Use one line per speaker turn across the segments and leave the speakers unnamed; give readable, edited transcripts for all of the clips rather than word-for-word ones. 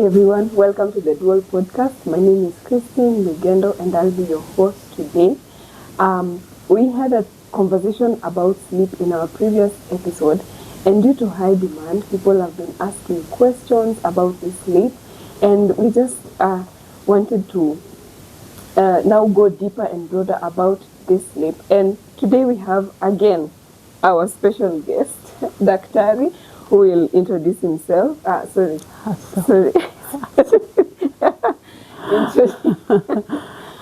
everyone, welcome to the Dual Podcast. My name is Christine Lugendo and I'll be your host today. We had a conversation about sleep in our previous episode, and due to high demand, people have been asking questions about the sleep, and we just wanted to now go deeper and broader about this sleep. And today we have again our special guest, Daktari, who will introduce himself. Sorry.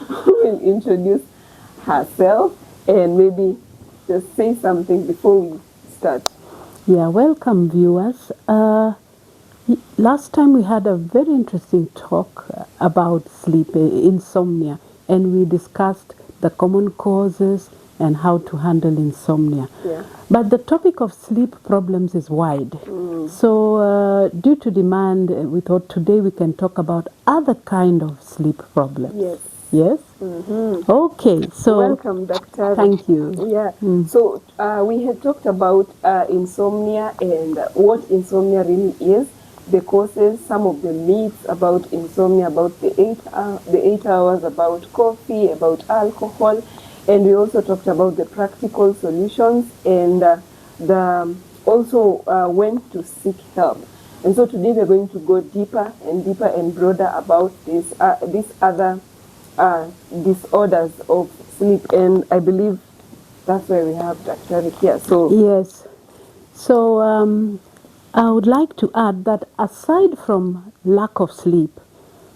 Who will introduce herself and maybe just say something before we start.
Yeah, welcome viewers. Last time we had a very interesting talk about sleep, insomnia, and we discussed the common causes and how to handle insomnia.
Yeah.
But the topic of sleep problems is wide. So due to demand, we thought today we can talk about other kind of sleep problems.
Yes.
Yes? Okay, so...
Welcome, Doctor.
Thank you.
Yeah. So we had talked about insomnia and what insomnia really is, the causes, some of the myths about insomnia, about the 8 hours, about coffee, about alcohol, and we also talked about the practical solutions and also when to seek help. And so today we're going to go deeper and broader about these other disorders of sleep, and I believe that's why we have Dr. here. So
yes, so I would like to add that aside from lack of sleep,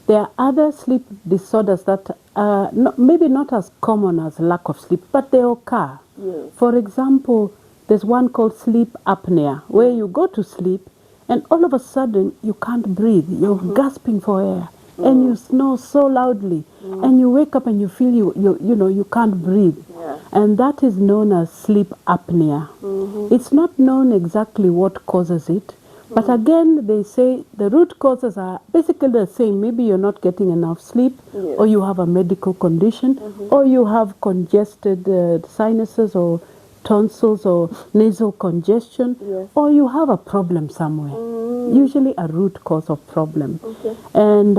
there are other sleep disorders that are maybe not as common as lack of sleep, but they occur.
Yes.
For example, there's one called sleep apnea, where you go to sleep and all of a sudden you can't breathe, you're gasping for air. And you snore so loudly, and you wake up and you feel you can't breathe, and that is known as sleep apnea. It's not known exactly what causes it, but again they say the root causes are basically the same. Maybe you're not getting enough sleep, or you have a medical condition, or you have congested sinuses or tonsils or nasal congestion, or you have a problem somewhere. Usually a root cause of problem. And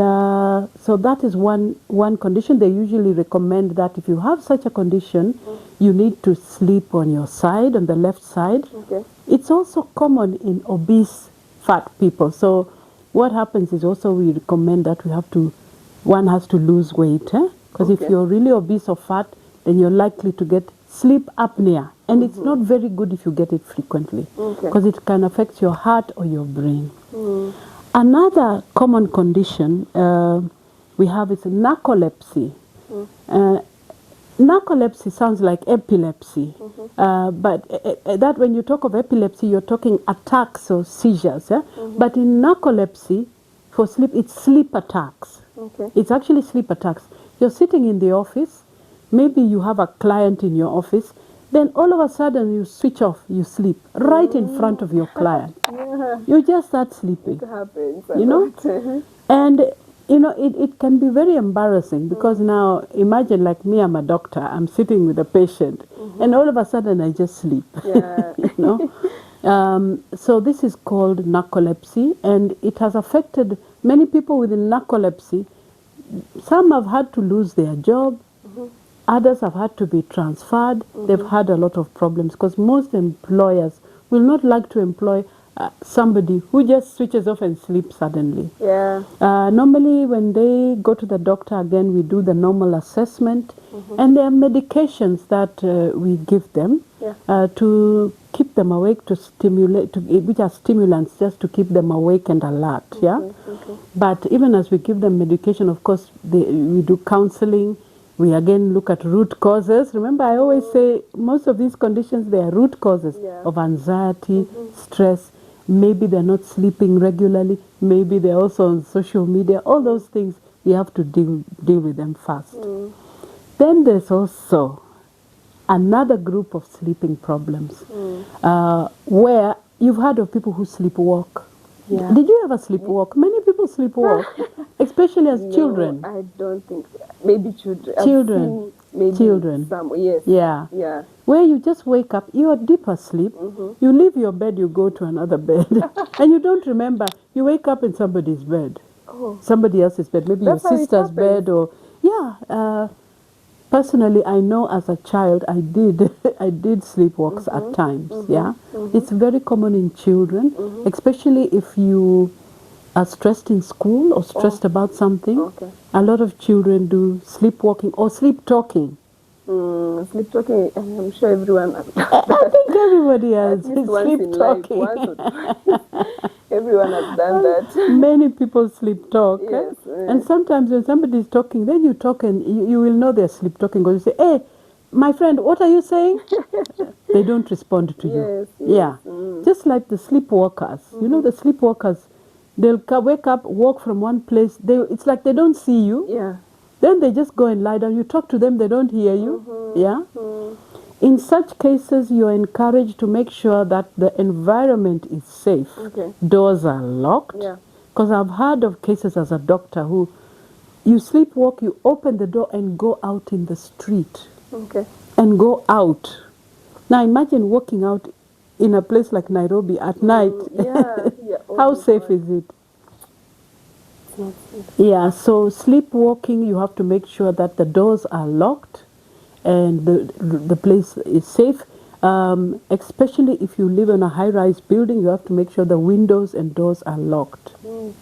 so that is one condition. They usually recommend that if you have such a condition, you need to sleep on your side, on the left side. It's also common in obese fat people. So what happens is also we recommend that one has to lose weight. Because if you're really obese or fat, then you're likely to get sleep apnea. And it's not very good if you get it frequently, because it can affect your heart or your brain. Another common condition we have is narcolepsy. Narcolepsy sounds like epilepsy, but that when you talk of epilepsy, you're talking attacks or seizures. But in narcolepsy, for sleep, it's sleep attacks. It's actually sleep attacks. You're sitting in the office, maybe you have a client in your office, then all of a sudden you switch off, you sleep right in front of your client. You just start sleeping.
it happens.
And it can be very embarrassing, because now imagine like me, I'm a doctor, I'm sitting with a patient, and all of a sudden I just sleep. So this is called narcolepsy, and it has affected many people with narcolepsy. Some have had to lose their job. Others have had to be transferred. They've had a lot of problems, because most employers will not like to employ somebody who just switches off and sleeps suddenly. Normally when they go to the doctor, again, we do the normal assessment, and there are medications that we give them to keep them awake, to stimulate, which are stimulants, just to keep them awake and alert. But even as we give them medication, of course, we do counseling. We again look at root causes. Remember, I always say most of these conditions, they are root causes of anxiety, stress. Maybe they're not sleeping regularly. Maybe they're also on social media. All those things, we have to deal with them first. Then there's also another group of sleeping problems where you've heard of people who sleepwalk. Did you ever sleepwalk? Many people sleepwalk, especially as children.
I don't think so. Maybe children.
Children.
Some, yes.
Yeah. Where you just wake up, you are deep asleep, you leave your bed, you go to another bed, and you don't remember, you wake up in somebody's bed.
Oh,
somebody else's bed, maybe
that's
your
how it
sister's
happens.
bed, or personally, I know as a child I did I did sleepwalks at times. Yeah, it's very common in children, especially if you are stressed in school or stressed about something.
Okay.
A lot of children do sleepwalking or sleep talking.
Sleep talking, I'm sure everyone has done
I
that.
think everybody
At
has
least once
sleep
in life,
talking.
once or twice. Everyone has done that.
Many people sleep talk.
Yes.
And sometimes when somebody is talking, then you talk and you will know they're sleep talking because you say, hey, my friend, what are you saying? They don't respond to you.
Yes, yes.
Yeah. Just like the sleepwalkers. You know, the sleepwalkers, they'll wake up, walk from one place. It's like they don't see you.
Yeah.
Then they just go and lie down. You talk to them, they don't hear you. Yeah. In such cases, you're encouraged to make sure that the environment is safe.
Okay.
Doors are locked.
Yeah.
Because I've heard of cases as a doctor who you sleepwalk, you open the door and go out in the street.
Okay.
And go out. Now imagine walking out in a place like Nairobi at night.
Yeah. Yeah. Oh
How
my
safe
God.
is it?
It's not safe.
Yeah, so sleepwalking, you have to make sure that the doors are locked and the place is safe. Especially if you live in a high-rise building, you have to make sure the windows and doors are locked.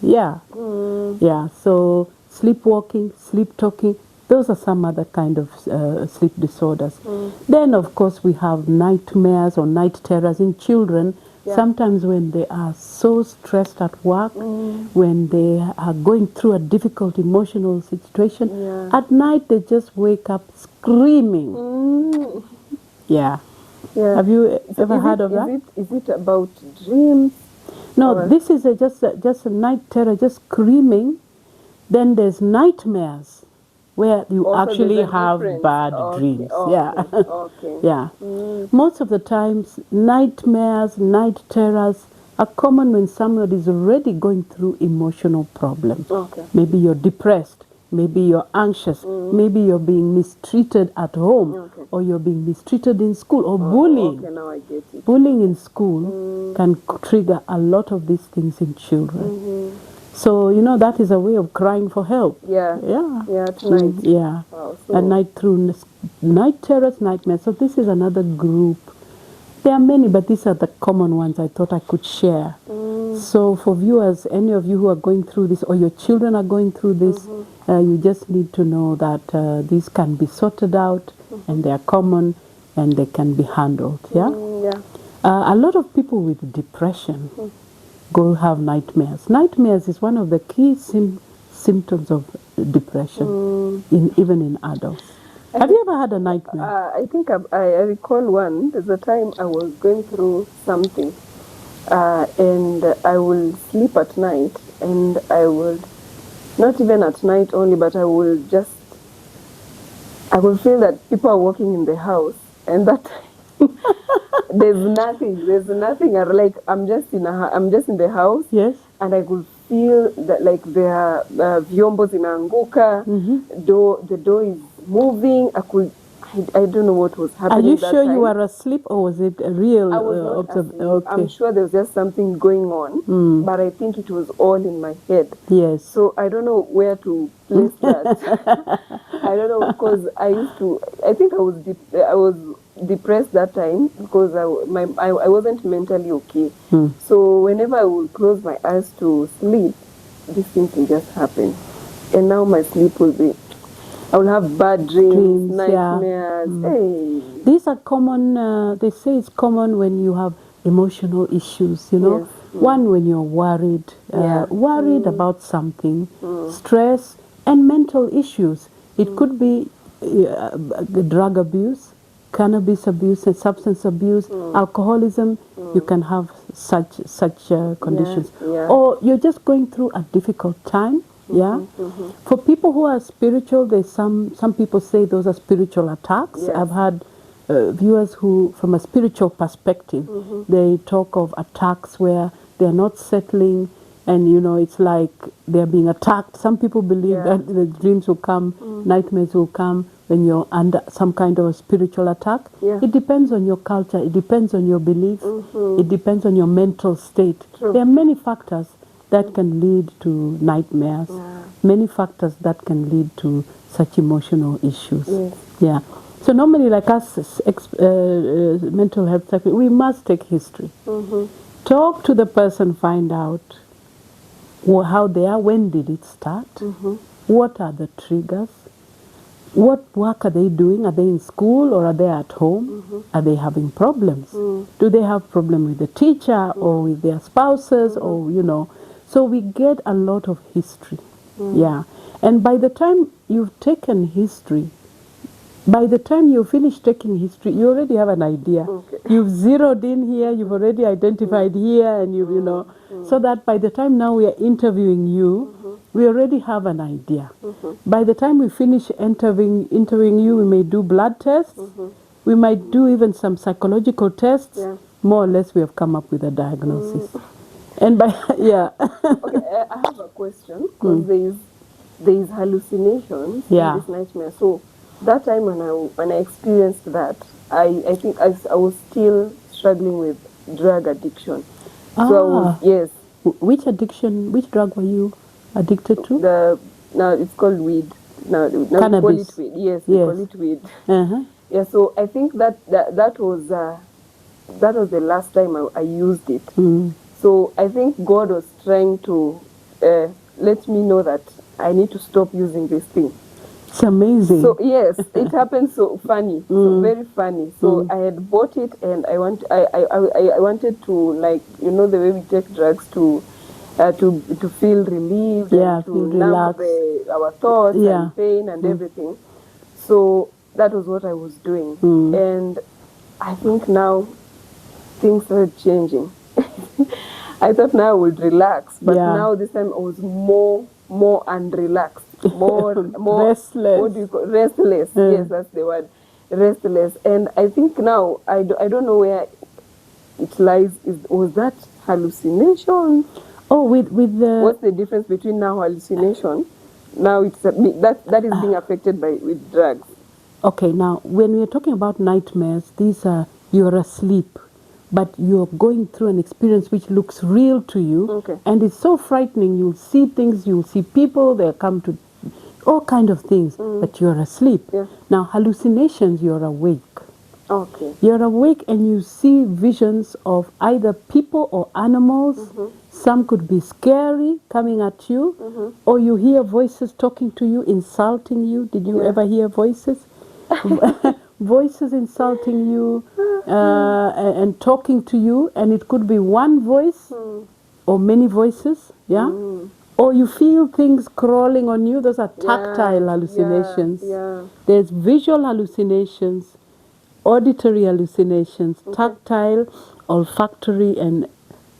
Yeah, yeah. So sleepwalking, sleep talking, those are some other kind of sleep disorders. Then, of course, we have nightmares or night terrors in children.
Yeah.
Sometimes when they are so stressed at work, when they are going through a difficult emotional situation,
Yeah.
at night they just wake up screaming. Yeah.
Yeah.
Have you
So
ever heard of that?
Is it about dreams?
No,
or-
this is just a night terror, just screaming. Then there's nightmares where you
Also,
actually
there's a
have
difference.
bad
Okay,
dreams.
okay,
Yeah.
okay.
Yeah. Most of the times, nightmares, night terrors are common when somebody is already going through emotional problems.
Okay.
Maybe you're depressed, maybe you're anxious, maybe you're being mistreated at home,
Okay.
or you're being mistreated in school, or bullying.
Okay, now I get it.
Bullying in school can trigger a lot of these things in children. So, you know, that is a way of crying for help.
Yeah.
Yeah.
Yeah, tonight.
Yeah.
Wow,
At night through night terrors, nightmares. So this is another group. There are many, but these are the common ones I thought I could share. So for viewers, any of you who are going through this or your children are going through this, you just need to know that these can be sorted out and they are common and they can be handled. Yeah.
Yeah.
A lot of people with depression go have nightmares. Nightmares is one of the key symptoms of depression, even in adults. Have you ever had a nightmare?
I think I recall one. There's a time I was going through something, and I will sleep at night, and I would, not even at night only, but I will feel that people are walking in the house, and that there's nothing. I'm just in the house,
Yes.
and I could feel that like there are vyombo zinaanguka, the door is moving. I don't know what was
Are
happening.
you
that
sure
time.
you were asleep or was it a real
I was not
observation?
asleep. I'm sure there was just something going on, but I think it was all in my head.
Yes.
So I don't know where to place that. I don't know, because I think I was depressed that time because I wasn't mentally okay. So whenever I would close my eyes to sleep, this thing will just happen. And now my sleep will be, I will have bad dreams, nightmares.
Yeah.
Hey.
These are common, they say it's common when you have emotional issues, you know.
Yes.
One, when you're worried,
Yeah.
worried about something, stress, and mental issues. It could be drug abuse, cannabis abuse, and substance abuse, alcoholism. You can have such conditions.
Yeah.
Or you're just going through a difficult time. Yeah. For people who are spiritual, there's some people say those are spiritual attacks.
Yes.
I've had viewers who, from a spiritual perspective, they talk of attacks where they're not settling, and you know it's like they're being attacked. Some people believe that the dreams will come, nightmares will come when you're under some kind of a spiritual attack.
Yeah.
It depends on your culture. It depends on your belief. It depends on your mental state.
True.
There are many factors. that can lead to nightmares. Many factors that can lead to such emotional issues.
Yes.
Yeah. So normally, like us, mental health therapy, we must take history. Talk to the person, find out how they are, when did it start, what are the triggers, what work are they doing, are they in school or are they at home, are they having problems, do they have problem with the teacher or with their spouses or, you know. So we get a lot of history. Yeah. And by the time you've taken history, by the time you finish taking history, you already have an idea. You've zeroed in here, you've already identified here, and you know, so that by the time now we are interviewing you, we already have an idea. By the time we finish interviewing you, we may do blood tests, we might do even some psychological tests. More or less, we have come up with a diagnosis. And by, yeah.
Okay, I have a question, because there is hallucinations in this nightmare. So that time when I experienced that, I think I was still struggling with drug addiction. So yes.
Which addiction? Which drug were you addicted to?
Now it's called weed. Now
Cannabis.
We call it weed. Yes, we call it weed. Yeah. So I think that was the last time I used it. So I think God was trying to let me know that I need to stop using this thing.
It's amazing.
So yes, it happened so funny, so very funny. So I had bought it, and I wanted to, like, you know, the way we take drugs to feel relieved, and to numb our thoughts and pain and everything. So that was what I was doing, and I think now things started changing. I thought now I would relax, but now this time I was more unrelaxed. More
restless.
What do you call restless? Yes, that's the word, restless. And I think now I don't know where it lies. Was that hallucination?
Oh, with the
what's the difference between now hallucination? Now it's that is being affected with drugs.
Okay, now when we are talking about nightmares, these are you're asleep, but you're going through an experience which looks real to you, and it's so frightening. You'll see things, you'll see people, they'll come to all kind of things, but you're asleep. Now, hallucinations, you're awake. You're awake and you see visions of either people or animals. Some could be scary, coming at you, or you hear voices talking to you, insulting you. Did you ever hear voices? Voices insulting you and talking to you, and it could be one voice or many voices, or you feel things crawling on you. Those are tactile hallucinations. There's visual hallucinations, auditory hallucinations, tactile, olfactory, and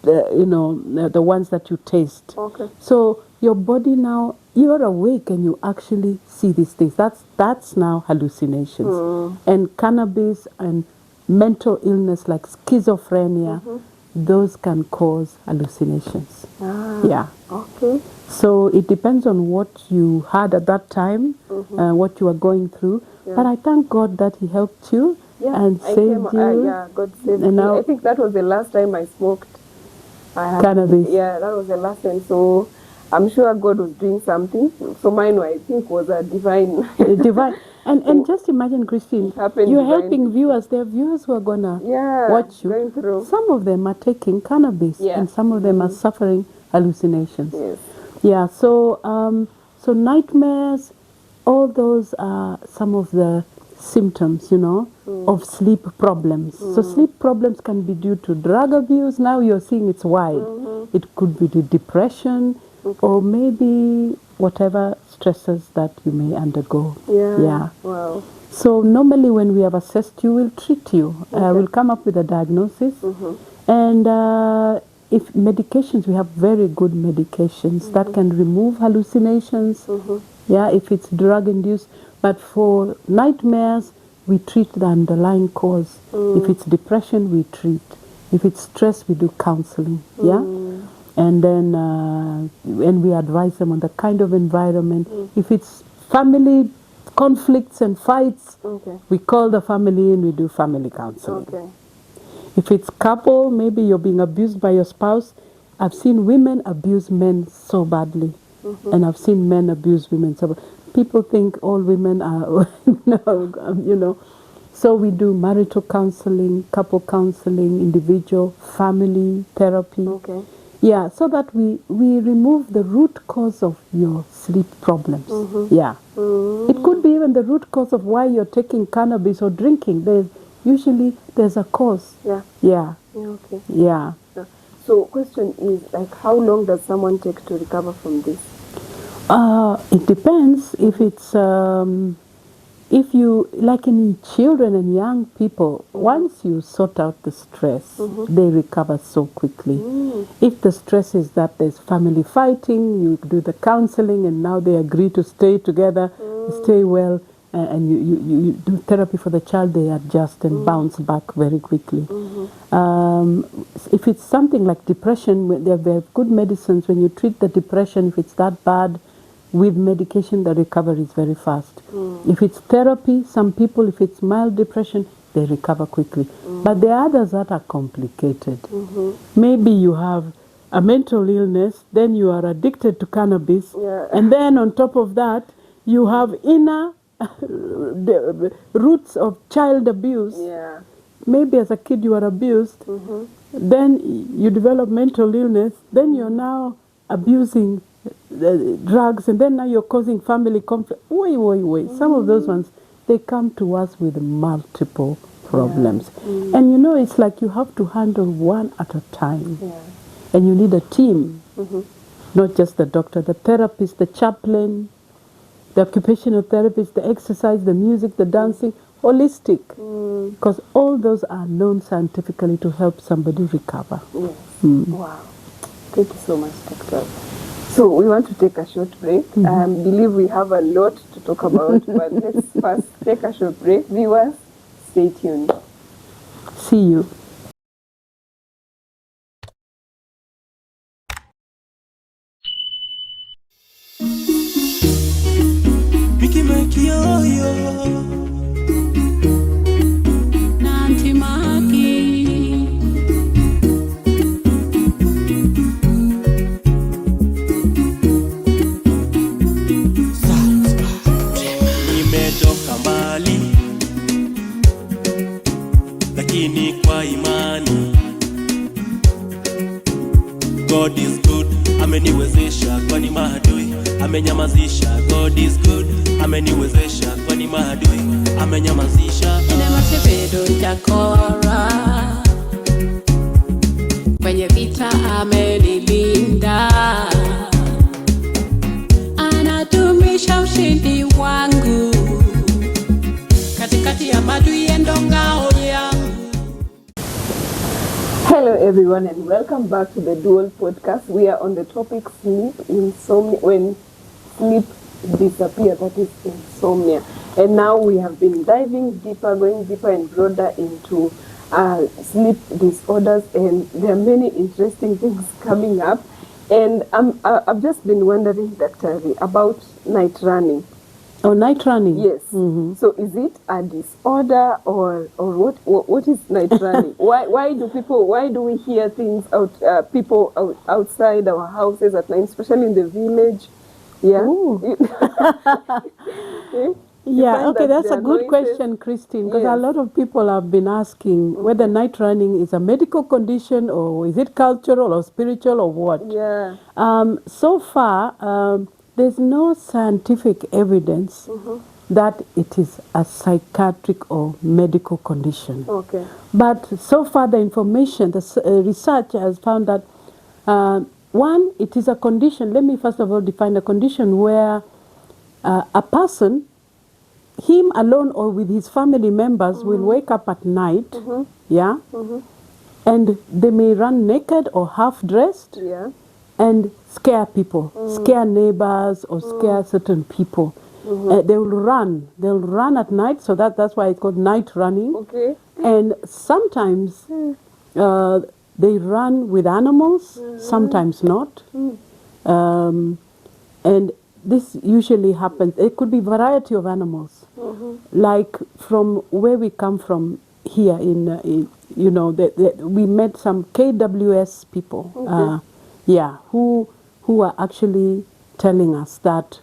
the ones that you taste. So your body now, you're awake and you actually see these things. That's now hallucinations. And cannabis and mental illness like schizophrenia, those can cause hallucinations. So it depends on what you had at that time, what you were going through. But I thank God that He helped you and saved you.
God saved me. I think that was the last time I smoked
cannabis.
That was the last time. So I'm sure God was doing something. So mine, I think, was a divine.
Divine. And just imagine, Christine, you're helping viewers. There are viewers who are going to watch you.
Going through.
Some of them are taking cannabis, and some of them are suffering hallucinations. So nightmares, all those are some of the symptoms, of sleep problems. So sleep problems can be due to drug abuse. Now you're seeing it's wide. It could be the depression, or maybe whatever stresses that you may undergo.
Wow.
So normally when we have assessed you, we'll treat you. We'll come up with a diagnosis. And if medications, we have very good medications that can remove hallucinations. If it's drug-induced. But for nightmares, we treat the underlying cause. If it's depression, we treat. If it's stress, we do counseling. And then when we advise them on the kind of environment. If it's family conflicts and fights, we call the family and we do family counseling. If it's couple, maybe you're being abused by your spouse, I've seen women abuse men so badly, and I've seen men abuse women so badly. People think all women are, no, you know. So we do marital counseling, couple counseling, individual, family therapy.
Okay.
Yeah, so that we remove the root cause of your sleep problems. Yeah. It could be even the root cause of why you're taking cannabis or drinking. There's a cause.
Yeah.
Yeah.
Okay.
Yeah.
So question is, like, how long does someone take to recover from this?
It depends if it's if you, like in children and young people, once you sort out the stress, they recover so quickly. If the stress is that there's family fighting, you do the counseling and now they agree to stay together, stay well, and you do therapy for the child, they adjust and bounce back very quickly. If it's something like depression, there are good medicines. When you treat the depression, if it's that bad, with medication, the recovery is very fast. If it's therapy, some people, if it's mild depression, they recover quickly. But there are others that are complicated. Maybe you have a mental illness, then you are addicted to cannabis, and then on top of that, you have inner the roots of child abuse.
Yeah.
Maybe as a kid you are abused, then you develop mental illness, then you're now abusing drugs, and then now you're causing family conflict. Wait. Some of those ones, they come to us with multiple problems. And you know, it's like you have to handle one at a time. And you need a team, not just the doctor, the therapist, the chaplain, the occupational therapist, the exercise, the music, the dancing, holistic. Because all those are known scientifically to help somebody recover.
Yes. Wow. Thank you so much, Doctor. So we want to take a short break. Believe we have a lot to talk about, but let's first take a short break. Viewers, stay tuned.
See you.
Nimetoka mbali lakini kwa imani, God is good, ameniwezesha kwani maadui amenyamazisha. God is good, ameniwezesha kwani maadui amenyamazisha.
Ina masepedo jakora kwenye vita amenilinda, anatumisha ushindi wangu katikati ya maadui endo ngao yangu.
Hello everyone and welcome back to the Dual Podcast. We are on the topic sleep, insomnia, when sleep disappears, that is insomnia. And now we have been diving deeper, going deeper and broader into sleep disorders, and there are many interesting things coming up. And I've just been wondering, Dr. Ri, about night running.
Oh, night running?
Yes. So is it a disorder or what is night running? Why do we hear things outside our houses at night, especially in the village? Yeah.
Yeah, okay, that's a good question, Christine, because a lot of people have been asking whether night running is a medical condition or is it cultural or spiritual or what.
Yeah.
So far, there's no scientific evidence that it is a psychiatric or medical condition.
Okay.
But so far the information, the research has found that one, it is a condition. Let me first of all define a condition where a person, him alone or with his family members, will wake up at night, and they may run naked or half-dressed, and scare people, scare neighbors or scare certain people. They'll run at night, so that's why it's called night running.
Okay.
And sometimes they run with animals, sometimes not. And this usually happens. It could be a variety of animals. Like from where we come from here in we met some KWS people. yeah, who are actually telling us that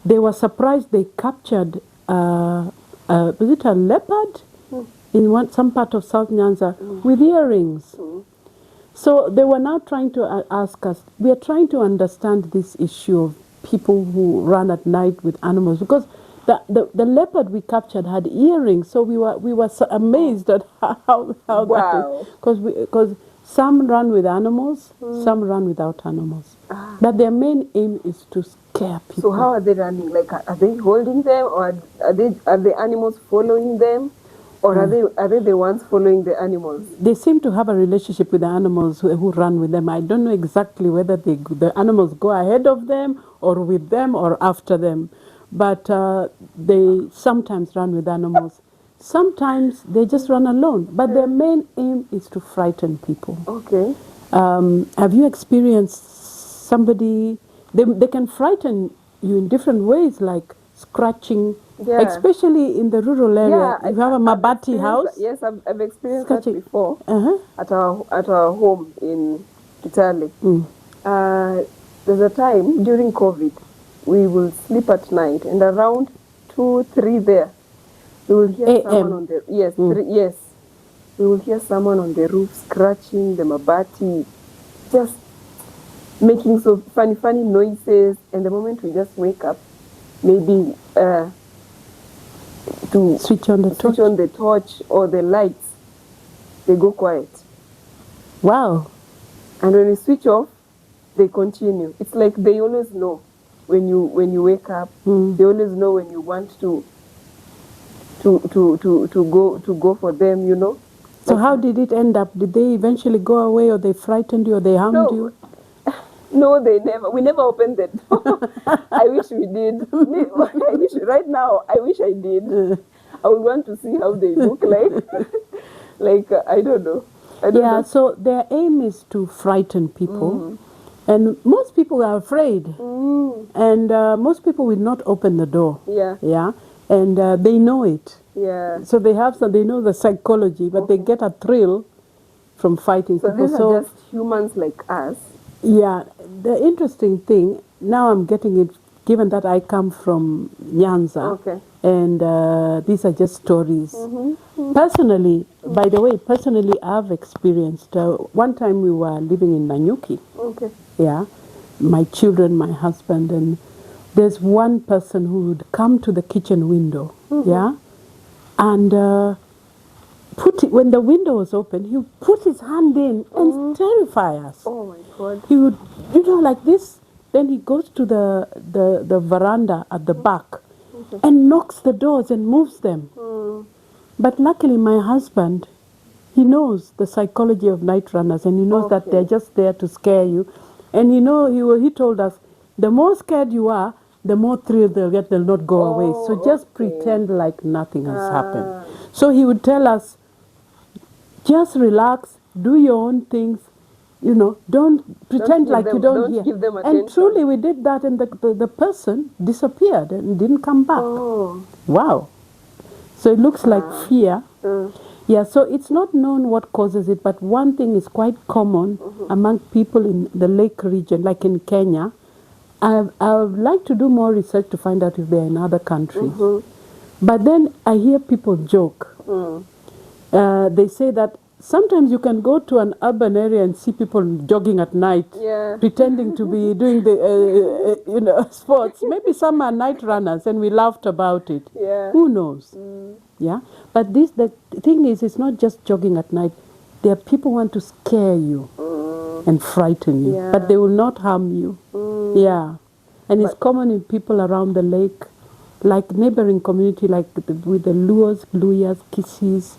they were surprised they captured, was it a leopard in some part of South Nyanza with earrings. So they were now trying to ask us, we are trying to understand this issue of people who run at night with animals, because the leopard we captured had earrings, so we were so amazed at how
Wow.
that is, because some run with animals, some run without animals, but their main aim is to scare people.
So how are they running? Like, are they holding them, or are the animals following them, or are they the ones following the animals?
They seem to have a relationship with the animals who run with them. I don't know exactly whether the animals go ahead of them or with them or after them, but they sometimes run with animals. Sometimes they just run alone, but their main aim is to frighten people.
Okay.
Have you experienced somebody, they can frighten you in different ways, like scratching, especially in the rural area.
Yeah,
you have a mabati house.
Yes, I've experienced
Scratching.
that before at our home in Kitale. There's a time during COVID, we will sleep at night, and around 2, 3 there, we will hear someone on the we will hear someone on the roof scratching the mabati, just making so funny noises. And the moment we just wake up, maybe to
switch on the
torch or the lights, they go quiet.
Wow.
And when we switch off, they continue. It's like they always know when you wake up. They always know when you want to go for them, you know.
So how did it end up? Did they eventually go away, or they frightened you, or they harmed you?
No, we never opened the door. I wish we did. Right now, I wish I did. I would want to see how they look like. Like, I don't know.
So their aim is to frighten people. And most people are afraid. And most people will not open the door.
Yeah.
And they know it.
Yeah.
So they know the psychology, but they get a thrill from fighting
so
people.
These are just humans like us.
Yeah. The interesting thing, now I'm getting it, given that I come from Nyanza.
Okay.
And these are just stories. Personally, by the way, I've experienced, one time we were living in Nanyuki.
Okay.
Yeah. My children, my husband, and there's one person who would come to the kitchen window, yeah, and when the window was open, he would put his hand in and terrify us.
Oh my God.
He would, like this. Then he goes to the veranda at the back and knocks the doors and moves them. But luckily, my husband, he knows the psychology of night runners, and he knows that they're just there to scare you. And he told us, the more scared you are, the more thrill they'll get, they'll not go away. So just pretend like nothing has happened. So he would tell us, just relax, do your own things, don't pretend like you don't hear.
Give them attention.
And truly we did that, and the person disappeared and didn't come back. Wow. So it looks like fear. Yeah, so it's not known what causes it, but one thing is quite common among people in the lake region, like in Kenya. I would like to do more research to find out if they're in other countries. But then I hear people joke. They say that sometimes you can go to an urban area and see people jogging at night, pretending to be doing the sports. Maybe some are night runners, and we laughed about it. Who knows? Yeah, but the thing is, it's not just jogging at night. There are people who want to scare you and frighten you, but they will not harm you. Yeah, and it's common in people around the lake, like neighboring community, like with the Luos, Luyas, Kisis.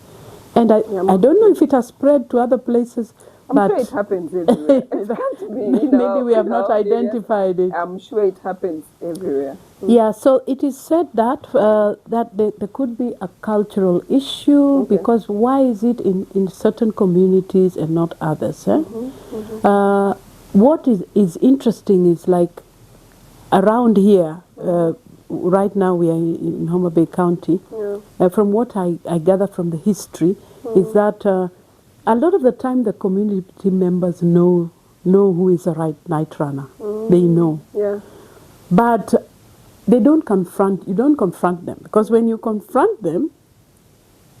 And I don't know if it has spread to other places.
I'm sure it happens everywhere. It can't be,
maybe we have not identified it.
I'm sure it happens everywhere.
Yeah, so it is said that there could be a cultural issue, because why is it in certain communities and not others? What is interesting is, like, around here, right now we are in Homa Bay County. From what I gather from the history is that a lot of the time the community members know know who is a right night runner. They know.
Yeah.
But they don't confront, you don't confront them. Because when you confront them,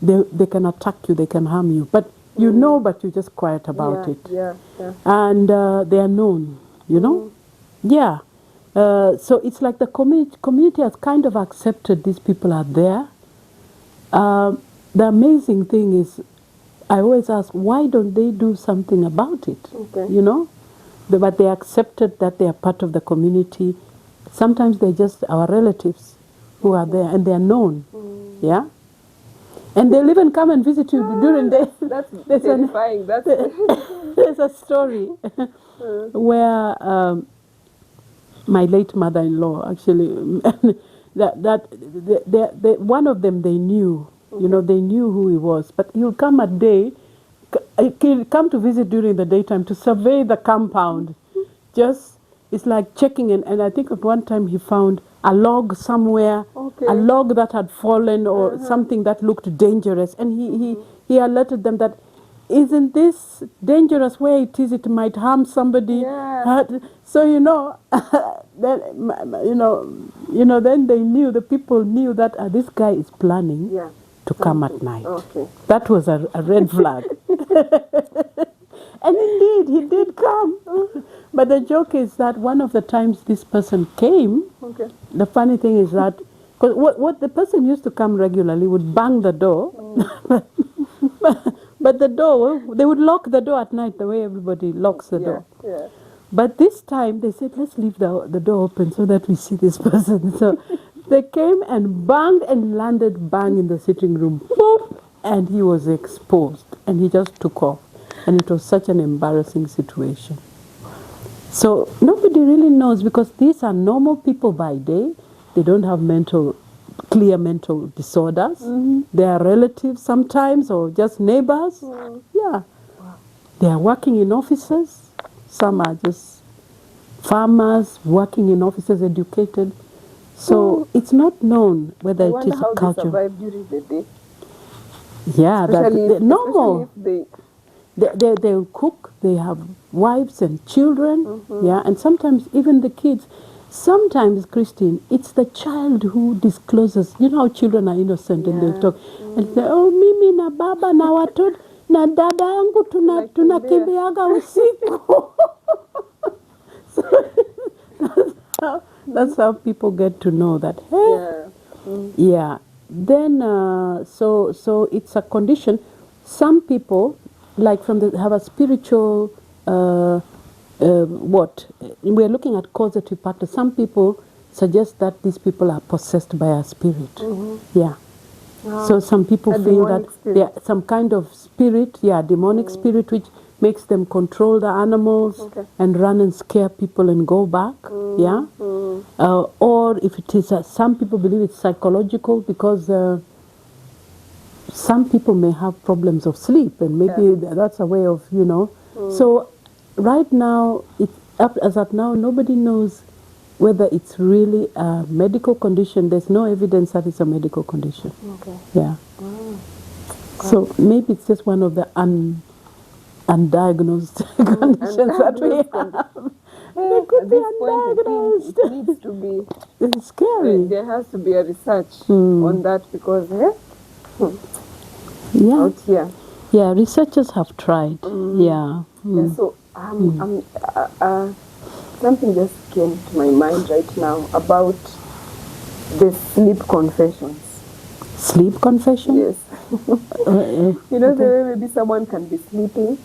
they can attack you, they can harm you. But you know, but you're just quiet about it.
Yeah. Yeah.
And they are known, you know? Yeah. So it's like the community has kind of accepted these people are there. The amazing thing is, I always ask, why don't they do something about it?
Okay.
You know? But they accepted that they are part of the community. Sometimes they're just our relatives who are there, and they are known. Yeah? And they'll even come and visit you during the...
That's terrifying.
There's a story where my late mother-in-law, actually, one of them they knew, you know, they knew who he was. But he'll come at day, he'll come to visit during the daytime to survey the compound. Just, it's like checking in. And I think at one time he found a log somewhere, a log that had fallen or something that looked dangerous. And he alerted them that, isn't this dangerous where it is? It might harm somebody.
Yeah.
So, you know, then, then they knew, the people knew that this guy is planning to come at night.
Okay.
That was a red flag. And indeed, he did come. But the joke is that one of the times this person came, the funny thing is that, because what the person used to come regularly would bang the door, but the door, they would lock the door at night the way everybody locks the door.
Yeah.
But this time they said, let's leave the door open so that we see this person. So they came and banged and landed bang in the sitting room. Boop! And he was exposed. And he just took off. And it was such an embarrassing situation. So nobody really knows, because these are normal people by day. They don't have clear mental disorders. They are relatives sometimes, or just neighbors. Yeah. They are working in offices. Some are just farmers working in offices, educated. So it's not known whether it is a culture.
They survive during the day.
Yeah,
Especially
normal.
Especially if
They'll cook. They have wives and children. Yeah, and sometimes even the kids. Sometimes, Christine, it's the child who discloses. You know how children are innocent and they talk. And say, oh, mimi na baba na watoto na dada yangu tunakimbiaga usiku. So that's how people get to know that, hey, yeah. Then, so it's a condition. Some people, like have a spiritual, we're looking at causative factors. Some people suggest that these people are possessed by a spirit. Yeah. So some people feel that there some kind of spirit, demonic spirit, which makes them control the animals and run and scare people and go back. Yeah. Or if it is, some people believe it's psychological, because some people may have problems of sleep, and maybe that's a way of, So right now, as at now, nobody knows whether it's really a medical condition. There's no evidence that it's a medical condition. Yeah. So maybe it's just one of the undiagnosed conditions that we have. They could be undiagnosed.
It needs to be.
It's scary.
There has to be a research on that, because out here.
Yeah, researchers have tried. Yeah.
Yeah. So something just came to my mind right now about the sleep confessions.
Sleep confession?
Yes. You know, the way maybe someone can be sleeping,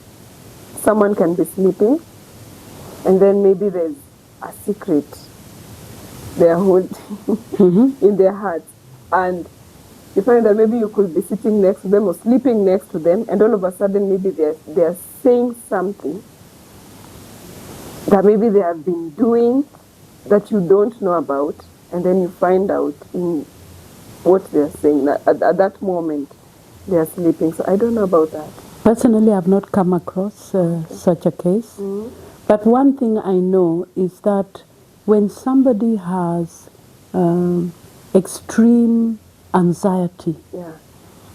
and then maybe there's a secret they are holding in their hearts, and you find that maybe you could be sitting next to them or sleeping next to them, and all of a sudden maybe they're saying something that maybe they have been doing that you don't know about, and then you find out in what they're saying at that moment they are sleeping. So I don't know about that.
Personally, I've not come across such a case. But one thing I know is that when somebody has extreme anxiety,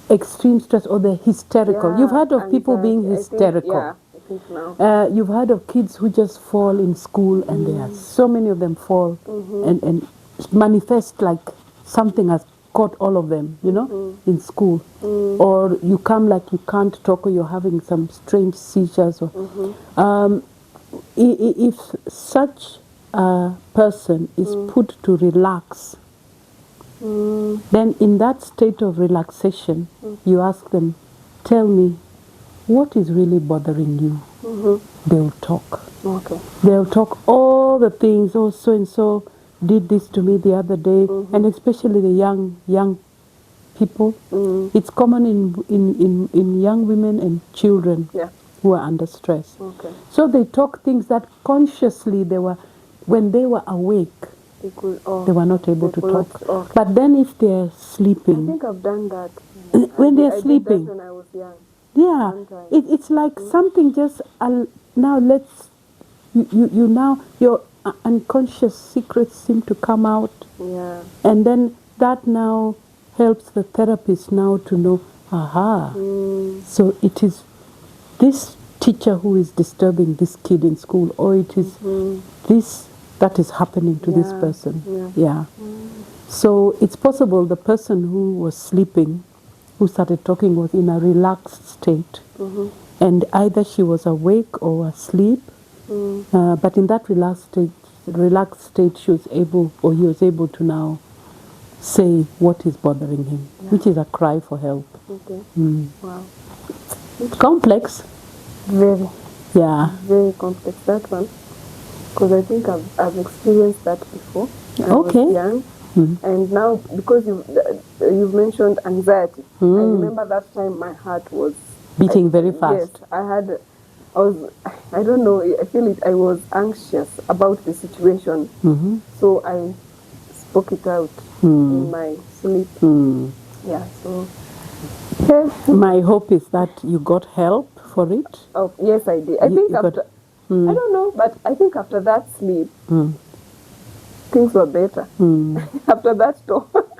extreme stress, or they're hysterical. You've heard of people being hysterical.
think now.
You've heard of kids who just fall in school, and there are so many of them fall and manifest like something has caught all of them, you know, in school. Or you come like you can't talk, or you're having some strange seizures. Or, if such a person is put to relax, then in that state of relaxation, you ask them, tell me, what is really bothering you? They'll talk.
Okay.
They'll talk all the things, oh, so and so did this to me the other day, and especially the young people. It's common in young women and children who are under stress.
Okay.
So they talk things that consciously when they were awake, they were not able to talk.
Okay.
But then if they're
I
sleeping,
think I've done that.
when they're
I
sleeping,
did that when I was young.
yeah,
Sometimes.
it's like something just now you now your unconscious secrets seem to come out,
Yeah.
and then that now helps the therapist now to know, aha, so it is this teacher who is disturbing this kid in school, or it is this that is happening to this person. Yeah. So it's possible the person who was sleeping, who started talking, was in a relaxed state, and either she was awake or asleep, but in that relaxed state she was able, or he was able to now say what is bothering him, which is a cry for help.
Okay. Wow.
Complex.
Very,
Yeah.
very complex, that one. Because I think I've experienced that before. I
Okay.
was young. And now, because you've mentioned anxiety, I remember that time my heart was
Beating very fast.
Yes, I don't know, I feel it, I was anxious about the situation. So I spoke it out in my sleep. Yeah, so.
My hope is that you got help for it.
Oh, yes, I did. I think
you got-
after, I don't know, but I think after that sleep, things were better. After that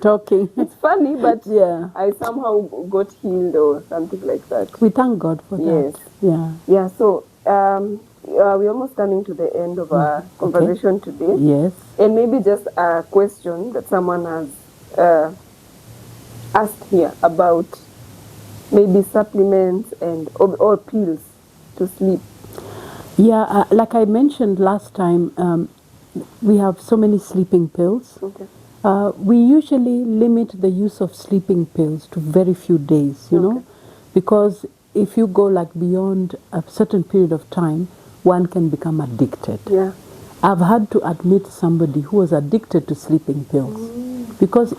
Talking.
it's funny, but
Yeah.
I somehow got healed or something like that.
We thank God for
Yes.
that. Yeah.
Yeah, so we're almost coming to the end of our conversation today.
Yes.
And maybe just a question that someone has asked here about maybe supplements and or pills to sleep.
Yeah, like I mentioned last time, we have so many sleeping pills.
Okay.
We usually limit the use of sleeping pills to very few days, you know, because if you go like beyond a certain period of time, one can become addicted.
Yeah.
I've had to admit somebody who was addicted to sleeping pills because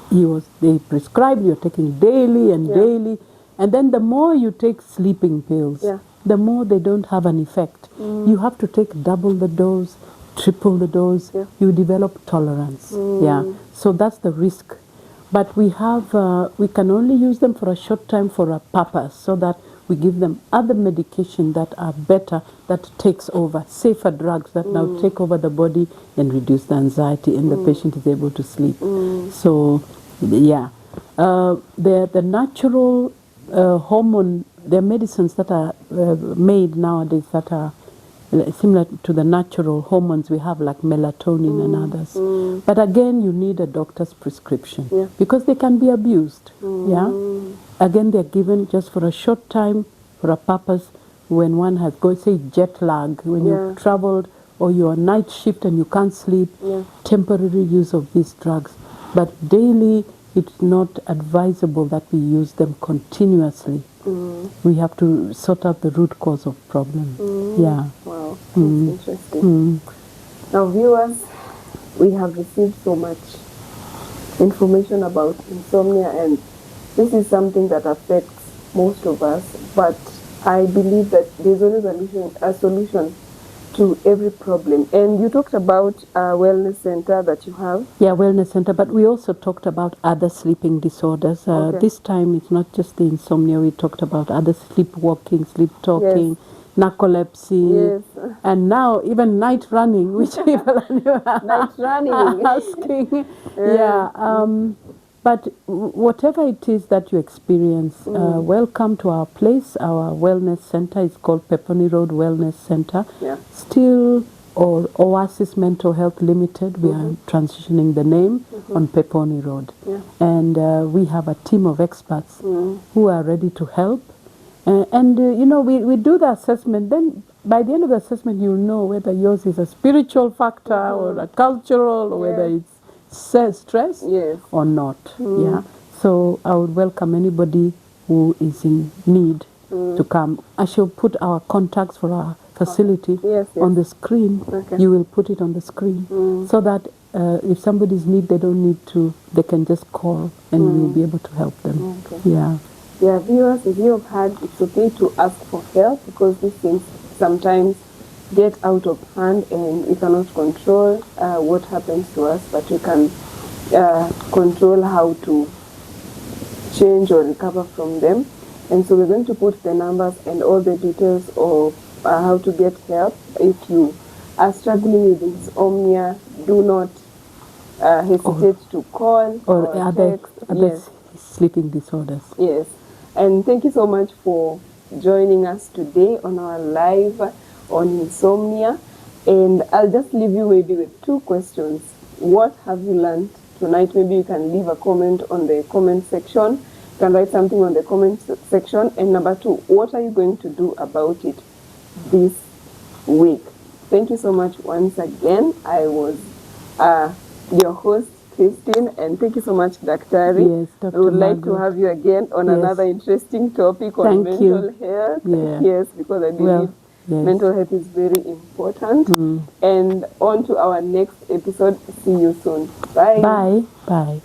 they prescribed you're taking daily and daily, and then the more you take sleeping pills, the more they don't have an effect. You have to take double the dose, triple the dose. You develop tolerance. Yeah, so that's the risk. But we can only use them for a short time for a purpose, so that we give them other medication that are better, that takes over, safer drugs that now take over the body and reduce the anxiety, and the patient is able to sleep. So, yeah. The natural hormone, there are medicines that are made nowadays that are similar to the natural hormones we have, like melatonin and others. But again, you need a doctor's prescription because they can be abused. Yeah. Again, they're given just for a short time for a purpose. When one has got, say, jet lag, when you've traveled or you're on night shift and you can't sleep, temporary use of these drugs. But daily, it's not advisable that we use them continuously. We have to sort out the root cause of problem. Yeah.
Wow, that's interesting. Now, viewers, we have received so much information about insomnia, and this is something that affects most of us, but I believe that there's always a solution to every problem. And you talked about a wellness center that you have.
Yeah, wellness center, but we also talked about other sleeping disorders. This time it's not just the insomnia, we talked about other sleepwalking, sleep talking, narcolepsy, and now even night running, which people are
Night running.
asking. But whatever it is that you experience, welcome to our place. Our wellness center is called Peponi Road Wellness Center.
Yeah.
Still, or Oasis Mental Health Limited. We are transitioning the name on Peponi Road.
Yeah.
And we have a team of experts who are ready to help. You know, we do the assessment. Then by the end of the assessment, you'll know whether yours is a spiritual factor or a cultural, or whether it's stress
Yes.
or not. Yeah. So I would welcome anybody who is in need to come. I shall put our contacts for our facility
Yes, yes.
on the screen.
Okay.
You will put it on the screen so that if somebody's need, they don't need to, they can just call and we'll be able to help them.
Okay.
Yeah.
Yeah, viewers, if you have had, it's okay to ask for help, because these things sometimes get out of hand and we cannot control what happens to us, but we can control how to change or recover from them. And so we're going to put the numbers and all the details of how to get help. If you are struggling with insomnia, do not hesitate to call
Or other
text.
sleeping disorders.
Yes. And thank you so much for joining us today on our live on insomnia. And I'll just leave you maybe with 2 questions. What have you learned tonight? Maybe you can leave a comment on the comment section. You can write something on the comment section. And number 2, what are you going to do about it this week? Thank you so much once again. I was your host, Christine, and thank you so much, Daktari.
Yes, Dr.
I would like to
Margaret.
have you again on another interesting topic on
Thank you.
mental health.
Yeah.
Yes, because I believe mental health is very important. And on to our next episode. See you soon. Bye.
Bye. Bye.